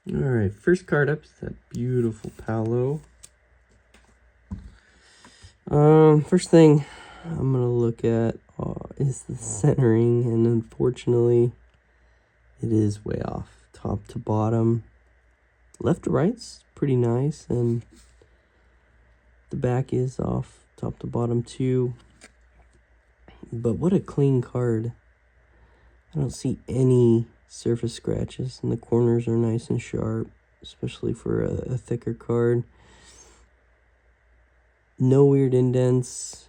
All right, first card up is that beautiful Paolo. First thing I'm gonna look at is the centering, and unfortunately, it is way off, top to bottom. Left to right's pretty nice, and the back is off, top to bottom too. But what a clean card! I don't see any surface scratches, and the corners are nice and sharp, especially for a thicker card. No weird indents,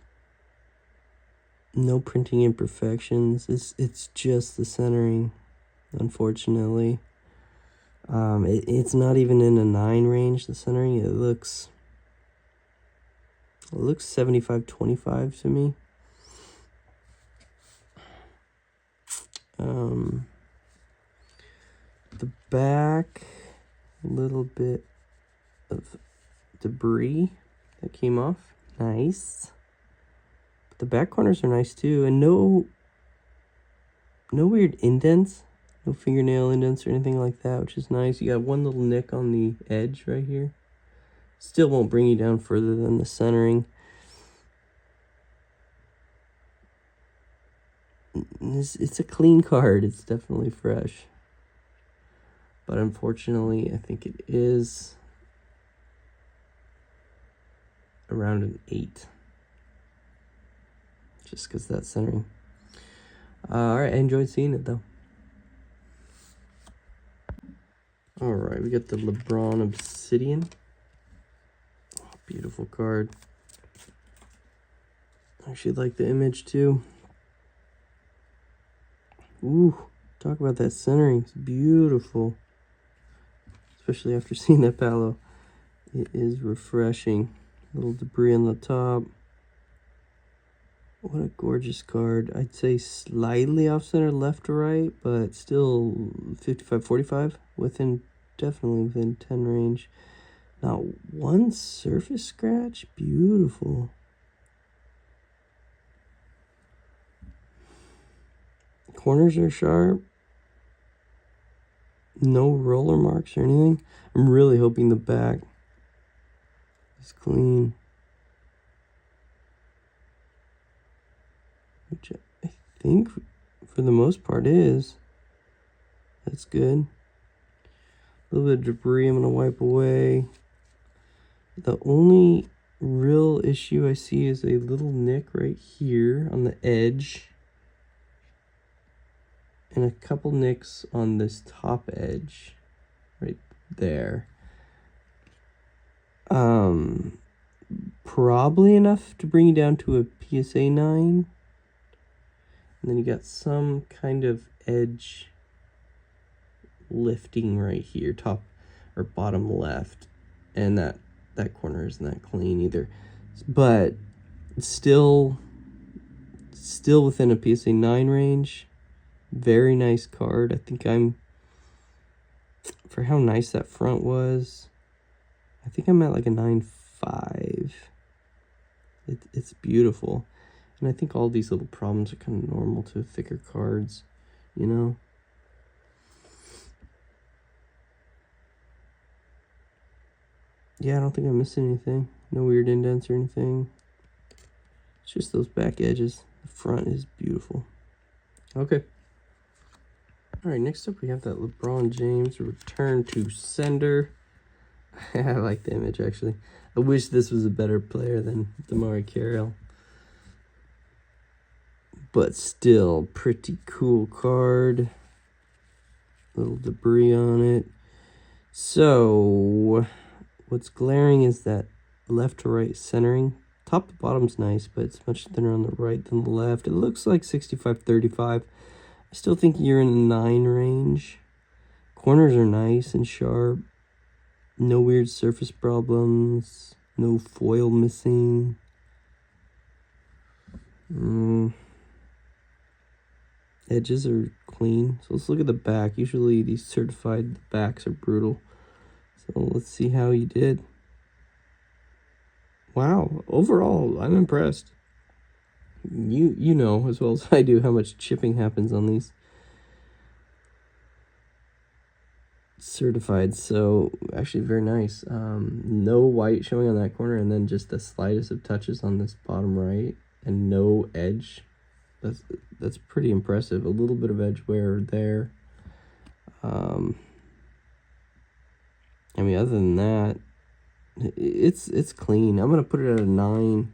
no printing imperfections. It's just the centering, unfortunately. It's not even in a 9 range, the centering. It looks 75-25 to me. The back, a little bit of debris that came off. Nice. But the back corners are nice too, and no weird indents, no fingernail indents or anything like that, which is nice. You got one little nick on the edge right here. Still won't bring you down further than the centering. It's a clean card. It's definitely fresh. But unfortunately, I think it is around an 8. Just because that's centering. Alright, I enjoyed seeing it though. Alright, we got the LeBron Obsidian. Oh, beautiful card. I actually like the image too. Ooh, talk about that centering. It's beautiful. Especially after seeing that Paolo. It is refreshing. Little debris on the top. What a gorgeous card. I'd say slightly off center left to right, but still 55-45. Definitely within 10 range. Not one surface scratch. Beautiful. Corners are sharp. No roller marks or anything. I'm really hoping the back is clean. Which I think for the most part is. That's good. A little bit of debris I'm going to wipe away. The only real issue I see is a little nick right here on the edge. And a couple nicks on this top edge right there. Probably enough to bring you down to a PSA 9. And then you got some kind of edge lifting right here, top or bottom left. And that corner isn't that clean either. But still within a PSA 9 range. Very nice card. I think for how nice that front was, I think I'm at like a 9.5. It's beautiful. And I think all these little problems are kind of normal to thicker cards, you know? Yeah, I don't think I missed anything. No weird indents or anything. It's just those back edges. The front is beautiful. Okay. All right, next up we have that LeBron James return to sender. I like the image, actually. I wish this was a better player than DeMar Carroll. But still, pretty cool card. Little debris on it. So, what's glaring is that left to right centering. Top to bottom's nice, but it's much thinner on the right than the left. It looks like 65-35. I still think you're in the 9 range. Corners are nice and sharp. No weird surface problems. No foil missing. Edges are clean. So let's look at the back. Usually these certified backs are brutal. So let's see how you did. Wow. Overall, I'm impressed. You know as well as I do how much chipping happens on these. certified, so actually very nice. No white showing on that corner, and then just the slightest of touches on this bottom right, and no edge. That's pretty impressive. A little bit of edge wear there. I mean, other than that, it's clean. I'm gonna put it at a 9.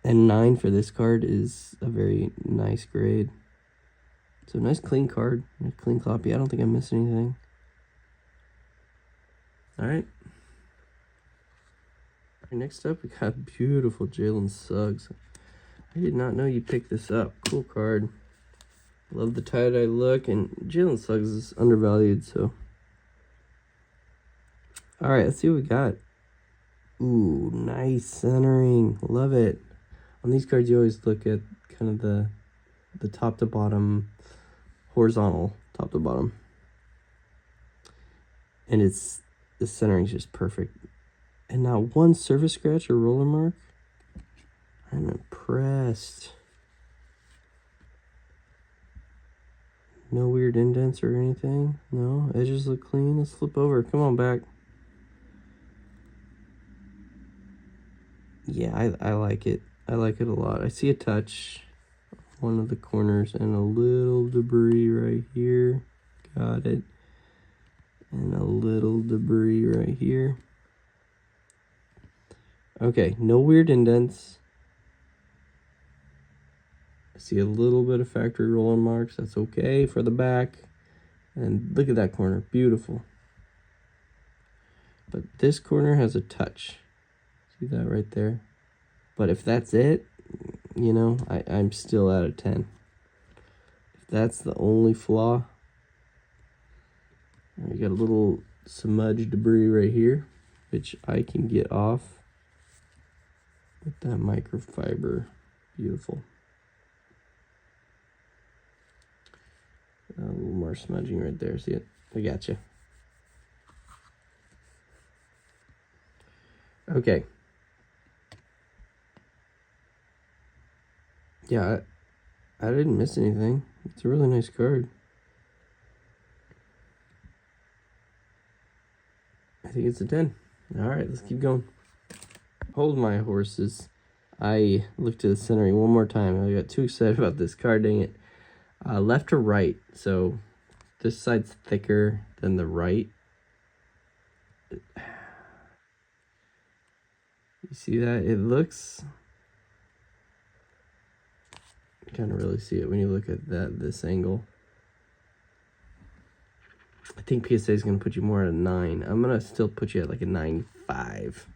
And 9 for this card is a very nice grade. So nice clean card, nice clean copy. I don't think I missed anything. All right. Next up, we got beautiful Jalen Suggs. I did not know you picked this up. Cool card. Love the tie-dye look, and Jalen Suggs is undervalued, so. All right, let's see what we got. Ooh, nice centering. Love it. On these cards, you always look at kind of the top to bottom, horizontal top to bottom. And the centering is just perfect. And not one surface scratch or roller mark. I'm impressed. No weird indents or anything. No, edges look clean. Let's flip over. Come on back. Yeah, I like it. I like it a lot. I see a touch, one of the corners, and a little debris right here. Got it. And a little debris right here. Okay, no weird indents. I see a little bit of factory roll-on marks. That's okay for the back. And look at that corner. Beautiful. But this corner has a touch. See that right there? But if that's it, you know, I'm still out of 10. If that's the only flaw, you got a little smudge debris right here, which I can get off with that microfiber. Beautiful. A little more smudging right there. See it? I gotcha. Okay. Yeah, I didn't miss anything. It's a really nice card. I think it's a 10. All right, let's keep going. Hold my horses. I looked at the centering one more time. I got too excited about this card, dang it. Left to right. So this side's thicker than the right. You see that? It looks... You kind of really see it when you look at this angle. I think PSA is going to put you more at a 9. I'm going to still put you at like a 9.5.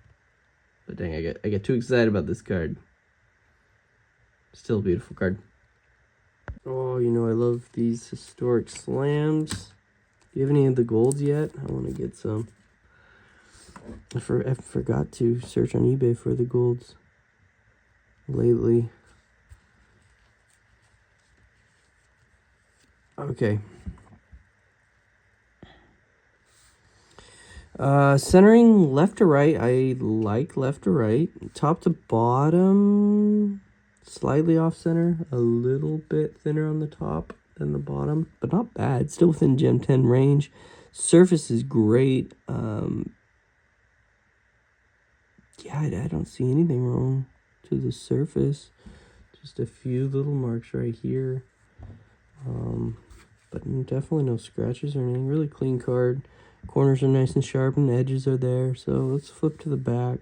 But dang, I get too excited about this card. Still a beautiful card. Oh, you know, I love these historic slams. Do you have any of the golds yet? I want to get some. I forgot to search on eBay for the golds lately. Okay. Centering left to right. I like left to right. Top to bottom, slightly off center. A little bit thinner on the top than the bottom, but not bad. Still within Gem 10 range. Surface is great. Yeah, I don't see anything wrong to the surface. Just a few little marks right here. But definitely no scratches or anything. Really clean card. Corners are nice and sharp and edges are there. So let's flip to the back.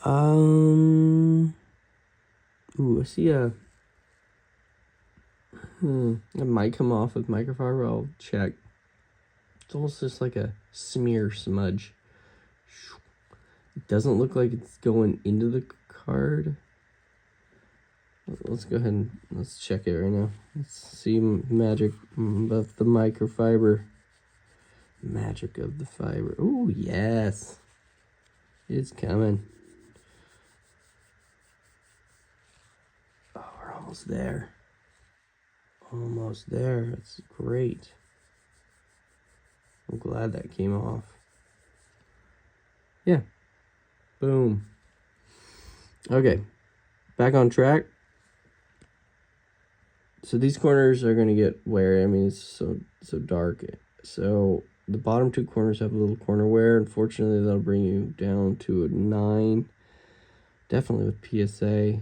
Ooh, I see it might come off with microfiber. I'll check. It's almost just like a smear smudge. It doesn't look like it's going into the card. Let's go ahead and let's check it right now. Let's see magic of the microfiber. Magic of the fiber. Oh, yes. It's coming. Oh, we're almost there. Almost there. That's great. I'm glad that came off. Yeah. Boom. Okay. Back on track. So these corners are going to get wear. I mean, it's so dark. So the bottom two corners have a little corner wear. Unfortunately, that'll bring you down to a 9. Definitely with PSA.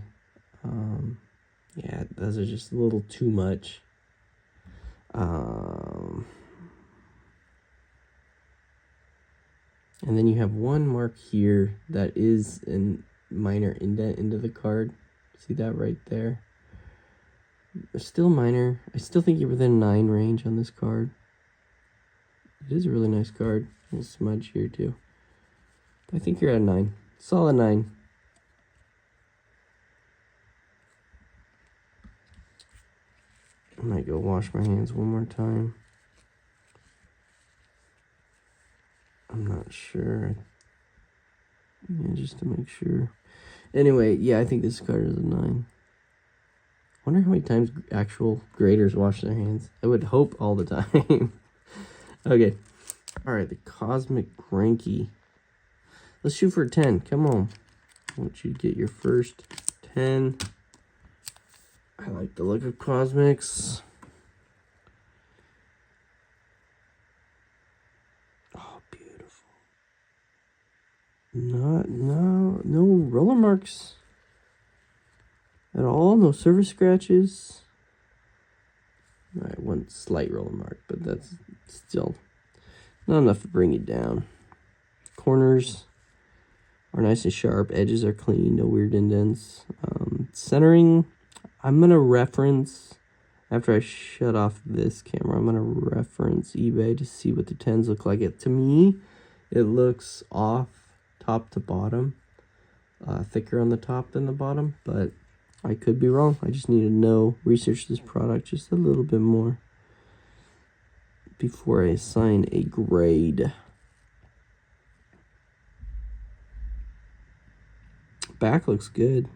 Yeah, those are just a little too much. And then you have one mark here that is a minor indent into the card. See that right there? It's still minor. I still think you're within 9 range on this card. It is a really nice card. A little smudge here too. I think you're at 9. Solid 9. I might go wash my hands one more time. I'm not sure. Yeah, just to make sure. Anyway, yeah, I think this card is a 9. Wonder how many times actual graders wash their hands. I would hope all the time. Okay. All right, the Cosmic Cranky. Let's shoot for a 10. Come on. I want you to get your first 10. I like the look of Cosmics. Oh, beautiful. No roller marks at all. No surface scratches. All right, one slight roller mark, but that's still not enough to bring you down. Corners are nice and sharp. Edges are clean. No weird indents. Centering, I'm going to reference, after I shut off this camera, I'm going to reference eBay to see what the 10s look like. To me, it looks off top to bottom. Thicker on the top than the bottom, but I could be wrong. I just need to research this product just a little bit more before I assign a grade. Back looks good.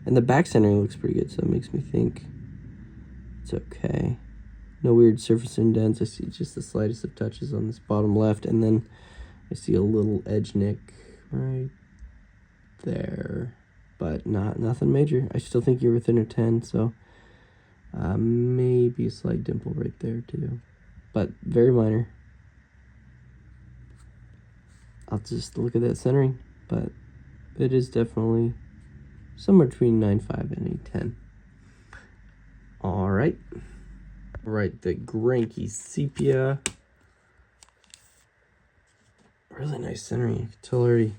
And the back centering looks pretty good, so it makes me think it's okay. No weird surface indents. I see just the slightest of touches on this bottom left, and then I see a little edge nick right there, but nothing major. I still think you're within a 10, so maybe a slight dimple right there too, but very minor. I'll just look at that centering, but it is definitely somewhere between 9.5 and a 10. All right, the Granky Sepia. Really nice centering. You can tell already.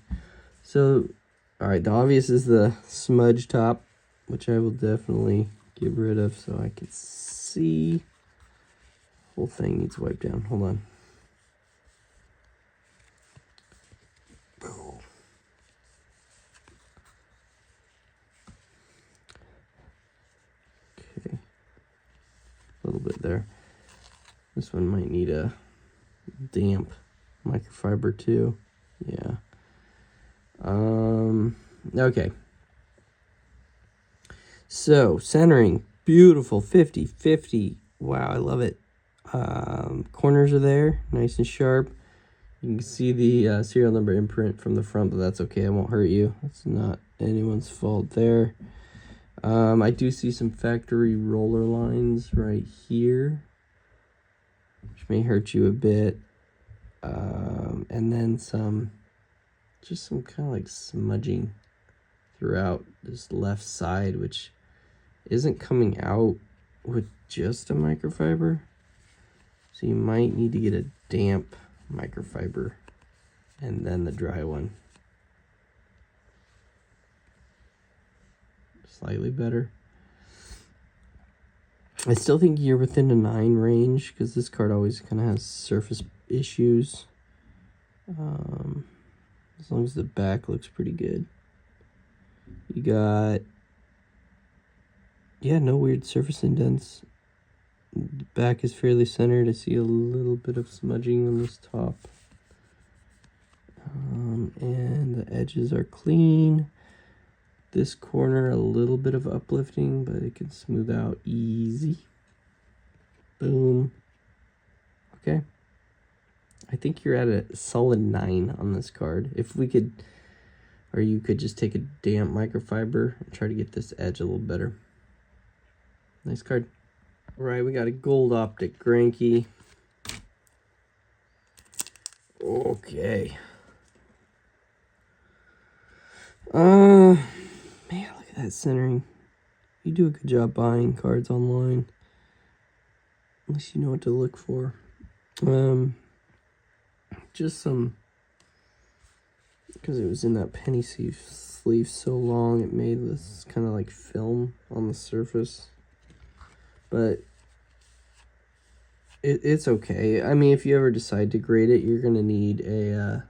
So, all right, the obvious is the smudge top, which I will definitely get rid of so I can see. Whole thing needs wiped down. Hold on. Okay. A little bit there. This one might need a damp microfiber too. Yeah. Okay. So, centering, beautiful, 50-50. Wow, I love it. Corners are there, nice and sharp. You can see the serial number imprint from the front, but that's okay. It won't hurt you. It's not anyone's fault there. I do see some factory roller lines right here, which may hurt you a bit. And then just some kind of like smudging throughout this left side, which isn't coming out with just a microfiber. So you might need to get a damp microfiber and then the dry one. Slightly better. I still think you're within a 9 range because this card always kind of has surface issues. As long as the back looks pretty good. You got, yeah, no weird surface indents. The back is fairly centered. I see a little bit of smudging on this top. And the edges are clean. This corner, a little bit of uplifting, but it can smooth out easy. Boom. Okay. I think you're at a solid 9 on this card. If we could, or you could just take a damp microfiber and try to get this edge a little better. Nice card. Right, we got a gold optic Granky. Okay. Man, look at that centering. You do a good job buying cards online. Unless you know what to look for. Just some, because it was in that penny sleeve so long, it made this kind of like film on the surface. But it's okay. I mean, if you ever decide to grade it, you're gonna need a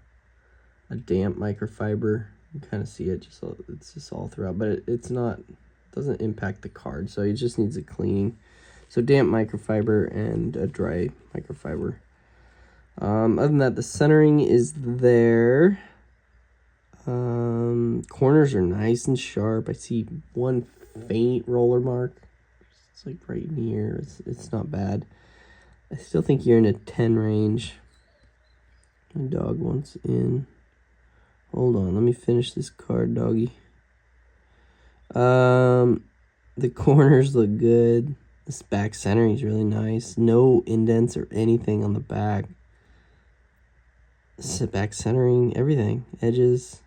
damp microfiber. You kind of see it, it's just all throughout, but it's not, doesn't impact the card, so it just needs a cleaning. So damp microfiber and a dry microfiber. Other than that, the centering is there. Corners are nice and sharp. I see one faint roller mark. It's like right near. It's not bad. I still think you're in a 10 range. My dog wants in. Hold on, let me finish this card, doggy. The corners look good. This back centering is really nice. No indents or anything on the back. Back centering, everything. Edges.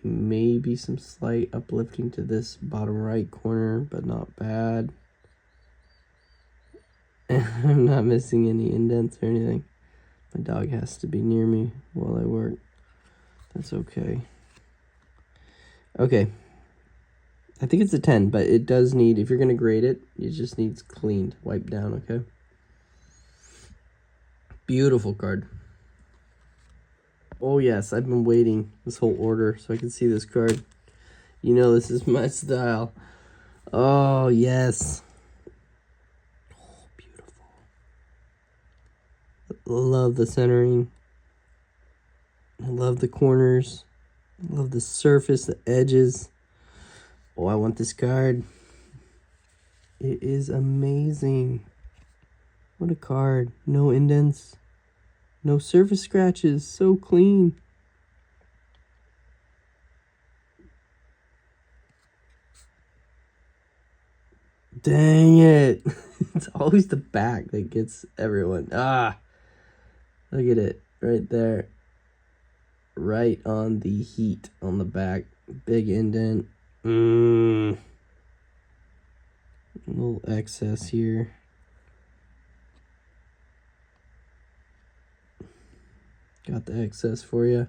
Maybe some slight uplifting to this bottom right corner, but not bad. I'm not missing any indents or anything. My dog has to be near me while I work. That's okay. Okay. I think it's a 10, but it does need, if you're going to grade it, it just needs cleaned, wiped down, okay? Beautiful card. Oh, yes, I've been waiting this whole order so I can see this card. You know this is my style. Oh, yes. Oh, beautiful. Love the centering. I love the corners. I love the surface, the edges. Oh, I want this card. It is amazing. What a card. No indents. No surface scratches. So clean. Dang it. It's always the back that gets everyone. Ah. Look at it. Right there. Right on the heat on the back. Big indent. A little excess here. Got the excess for you.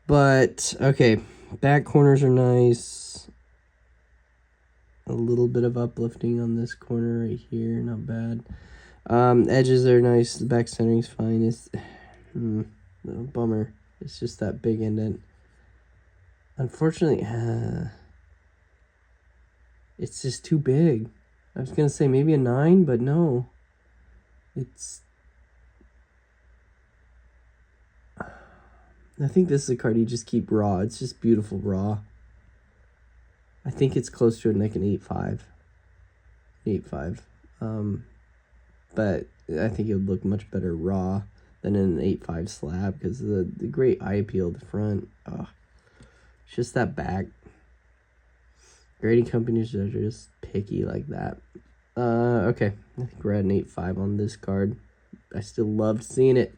But, okay. Back corners are nice. A little bit of uplifting on this corner right here. Not bad. Edges are nice. The back centering's fine. It's bummer. It's just that big indent. Unfortunately, it's just too big. I was going to say maybe a 9, but no. I think this is a card you just keep raw. It's just beautiful raw. I think it's close to like an 8.5. 8.5. But I think it would look much better raw than in an 8.5 slab because of the great eye appeal at the front. It's just that back. Grading companies are just picky like that. Okay. I think we're at an 8.5 on this card. I still loved seeing it.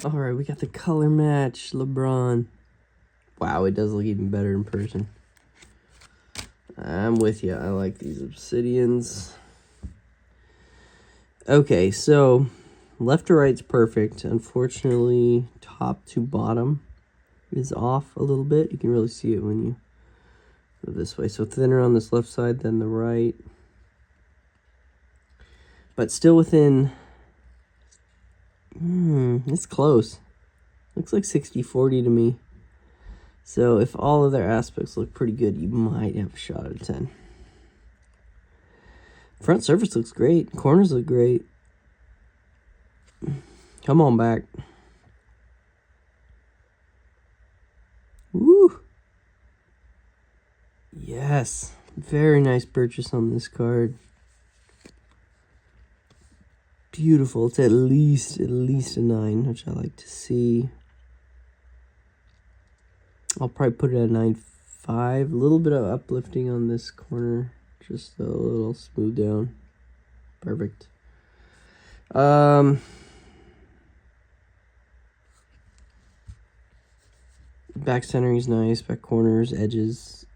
Alright, we got the color match LeBron. Wow, it does look even better in person. I'm with you. I like these obsidians. Okay, so left to right's perfect. Unfortunately, top to bottom is off a little bit. You can really see it when you go this way. So thinner on this left side than the right. But still within... it's close. Looks like 60-40 to me. So if all of their aspects look pretty good, you might have a shot at a 10. Front surface looks great. Corners look great. Come on back. Woo! Yes. Very nice purchase on this card. Beautiful. It's at least a 9, which I like to see. I'll probably put it at 9.5 9.5. A little bit of uplifting on this corner. Just a little smooth down. Perfect. Back centering is nice. Back corners, edges.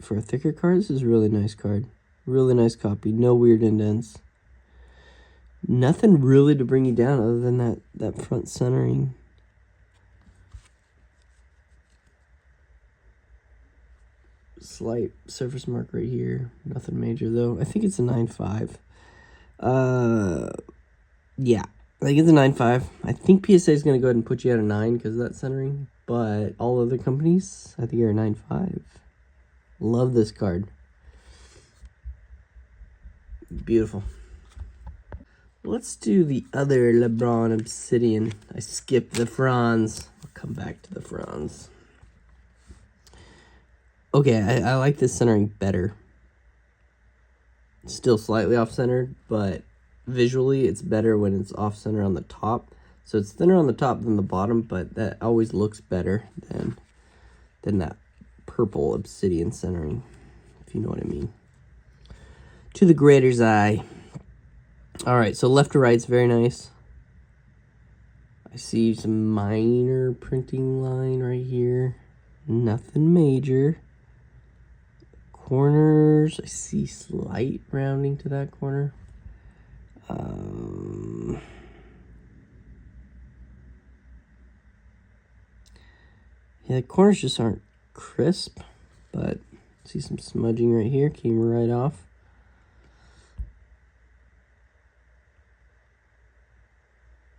For a thicker card, this is a really nice card. Really nice copy. No weird indents. Nothing really to bring you down other than that front centering. Slight surface mark right here. Nothing major though. I think it's a 9.5. Yeah. I think it's a 9.5. I think PSA is going to go ahead and put you at a 9 because of that centering. But all other companies, I think, are a 9.5. Love this card. Beautiful. Let's do the other LeBron Obsidian. I skipped the Franz. I'll come back to the Franz. Okay, I like this centering better. Still slightly off-centered, but visually it's better when it's off-center on the top. So it's thinner on the top than the bottom, but that always looks better than that purple Obsidian centering, if you know what I mean. To the grader's eye. All right, so left to right is very nice. I see some minor printing line right here. Nothing major. Corners, I see slight rounding to that corner. Yeah, the corners just aren't crisp, but see some smudging right here. Came right off.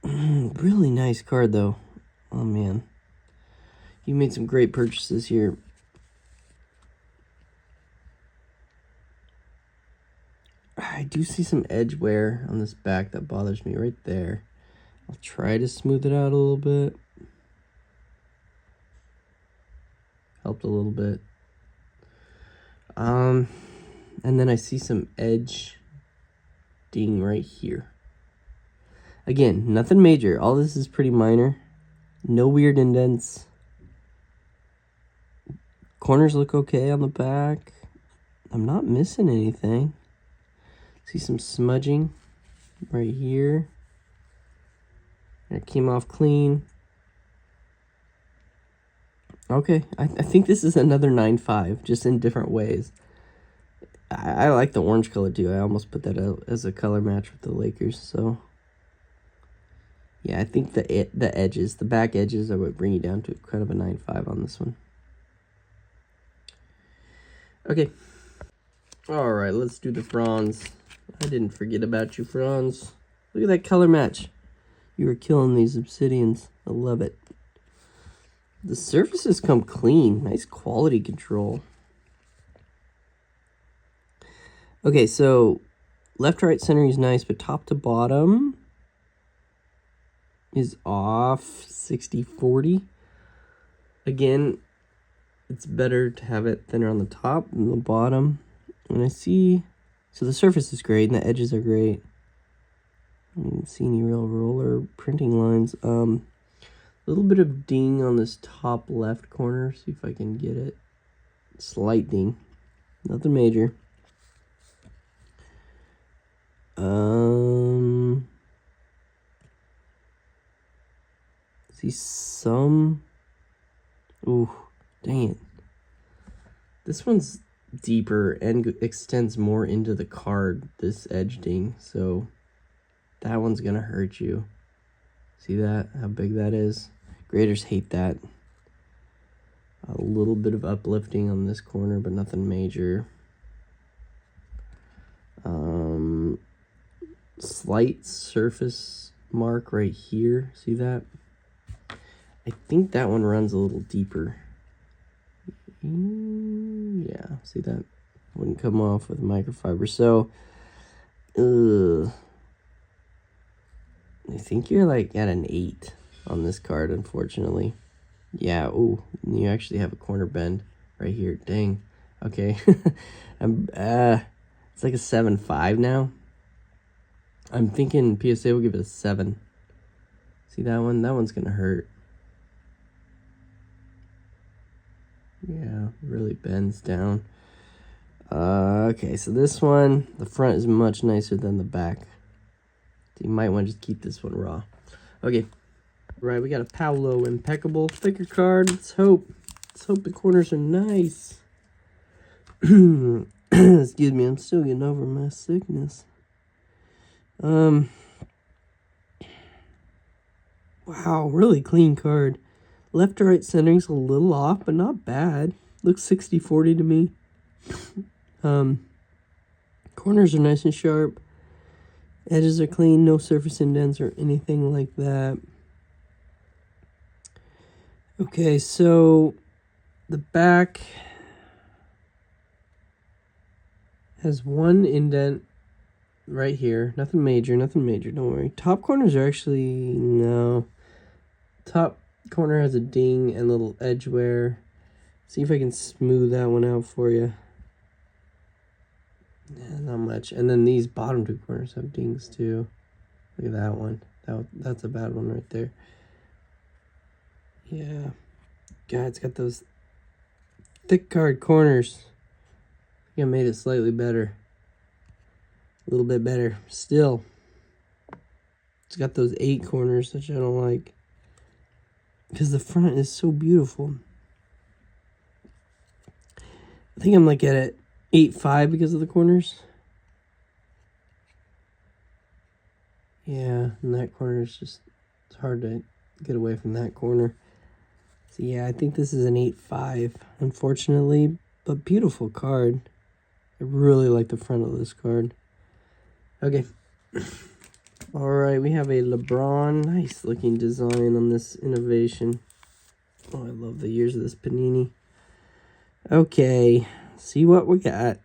Really nice card, though. Oh, man. You made some great purchases here. I do see some edge wear on this back that bothers me right there. I'll try to smooth it out a little bit. Helped a little bit. And then I see some edge ding right here. Again, nothing major. All this is pretty minor. No weird indents. Corners look okay on the back. I'm not missing anything. See some smudging right here. It came off clean. Okay, I think this is another 9.5, just in different ways. I like the orange color too. I almost put that out as a color match with the Lakers. So yeah, I think the edges, the back edges, I would bring you down to kind of a 9.5 on this one. Okay. All right, let's do the Franz. I didn't forget about you, Franz. Look at that color match. You were killing these Obsidians. I love it. The surfaces come clean. Nice quality control. Okay, so left to right centering is nice, but top to bottom is off 60-40. Again, it's better to have it thinner on the top than the bottom. And I see, so the surface is great and the edges are great. I don't even see any real roller printing lines. A little bit of ding on this top left corner. See if I can get it. Slight ding. Nothing major. See some. Ooh, dang it. This one's deeper and extends more into the card, this edge ding. So that one's gonna hurt you. See that? How big that is? Graders hate that. A little bit of uplifting on this corner, but nothing major. Slight surface mark right here. See that? I think that one runs a little deeper. Yeah, see that? Wouldn't come off with microfiber. So, I think you're like at an 8 on this card, unfortunately. Yeah, ooh, you actually have a corner bend right here. Dang. Okay. It's like a 7.5 now. I'm thinking PSA will give it a 7. See that one? That one's gonna hurt. Yeah, really bends down. Okay, so this one, the front is much nicer than the back. So you might want to just keep this one raw. Okay, right, we got a Paolo Impeccable thicker card. Let's hope the corners are nice. Excuse me, I'm still getting over my sickness. Wow, really clean card. Left to right centering's a little off, but not bad. Looks 60-40 to me. Corners are nice and sharp. Edges are clean, no surface indents or anything like that. Okay, so the back has one indent right here. Nothing major, don't worry. Top corners are actually, no. Top corner has a ding and little edge wear. See if I can smooth that one out for you. Yeah, not much. And then these bottom two corners have dings too. Look at that one. That's a bad one right there. Yeah. God, it's got those thick card corners. I think I made it slightly better. A little bit better. Still, it's got those 8 corners, which I don't like. Because the front is so beautiful. I think I'm like at 8.5 because of the corners. Yeah, and that corner is just, it's hard to get away from that corner. So yeah, I think this is an 8.5, unfortunately, but beautiful card. I really like the front of this card. Okay. All right, we have a LeBron. Nice looking design on this innovation. Oh, I love the years of this Panini. Okay, see what we got.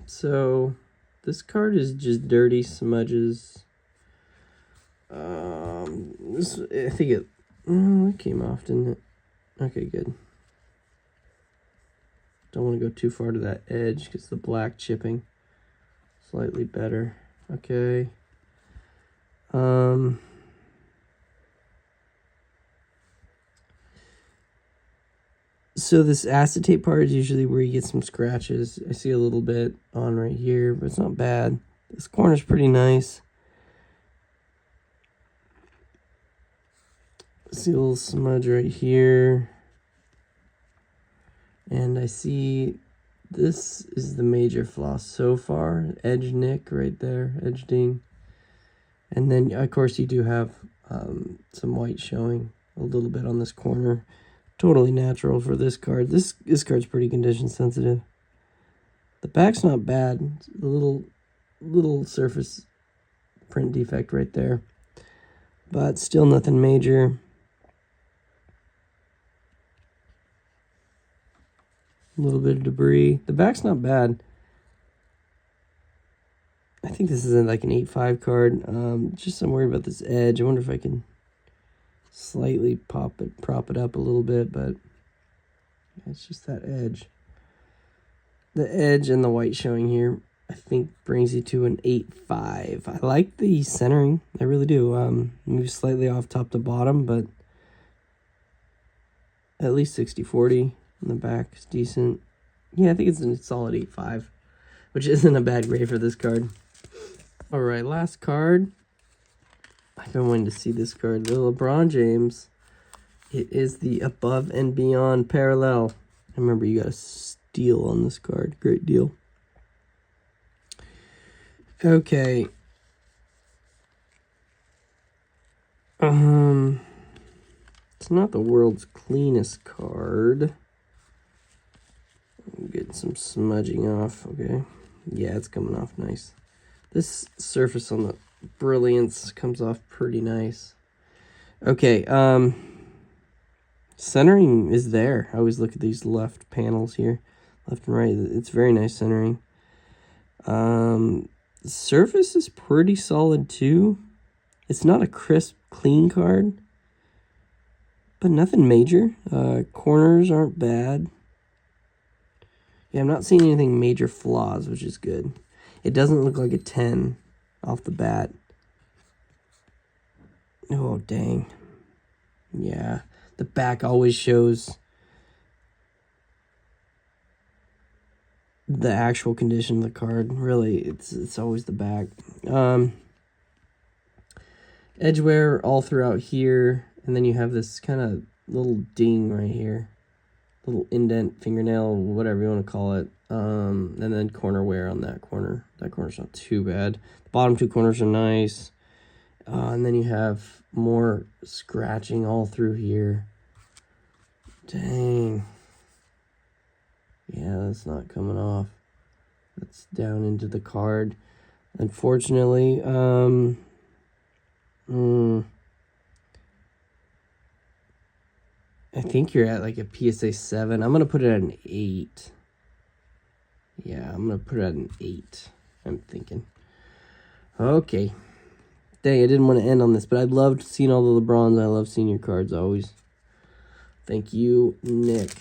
So, this card is just dirty smudges. I think it came off, didn't it? Okay, good. Don't want to go too far to that edge because the black chipping slightly better. Okay. So this acetate part is usually where you get some scratches. I see a little bit on right here, but it's not bad. This corner's pretty nice. See a little smudge right here. And I see this is the major flaw so far. Edge nick right there, edge ding. And then, of course, you do have some white showing a little bit on this corner. Totally natural for this card. This card's pretty condition sensitive. The back's not bad. It's a little surface print defect right there. But still nothing major. A little bit of debris. The back's not bad. I think this is like an 8.5 card. Just I'm worried about this edge. I wonder if I can slightly prop it up a little bit, but it's just that edge. The edge and the white showing here, I think, brings you to an 8.5. I like the centering. I really do. Moves slightly off top to bottom, but at least 60-40 in the back is decent. Yeah, I think it's a solid 8.5, which isn't a bad grade for this card. All right, last card. I've been wanting to see this card. The LeBron James. It is the Above and Beyond Parallel. I remember you got a steal on this card. Great deal. Okay. It's not the world's cleanest card. Get some smudging off. Okay. Yeah, it's coming off nice. This surface on the Brilliance comes off pretty nice. Okay, centering is there. I always look at these left panels here, left and right. It's very nice centering. The surface is pretty solid too. It's not a crisp, clean card, but nothing major. Corners aren't bad. Yeah, I'm not seeing anything major flaws, which is good. It doesn't look like a 10 off the bat. Oh, dang. Yeah, the back always shows the actual condition of the card. Really, it's always the back. Edge wear all throughout here, and then you have this kind of little ding right here, little indent, fingernail, whatever you want to call it, and then corner wear on that corner. That corner's not too bad. The bottom two corners are nice, and then you have more scratching all through here. Dang. Yeah, that's not coming off. That's down into the card. Unfortunately, I think you're at like a PSA 7. I'm going to put it at an 8. Yeah, I'm going to put it at an 8. I'm thinking. Okay. Dang, I didn't want to end on this, but I loved seeing all the LeBrons. I love seeing your cards always. Thank you, Nick.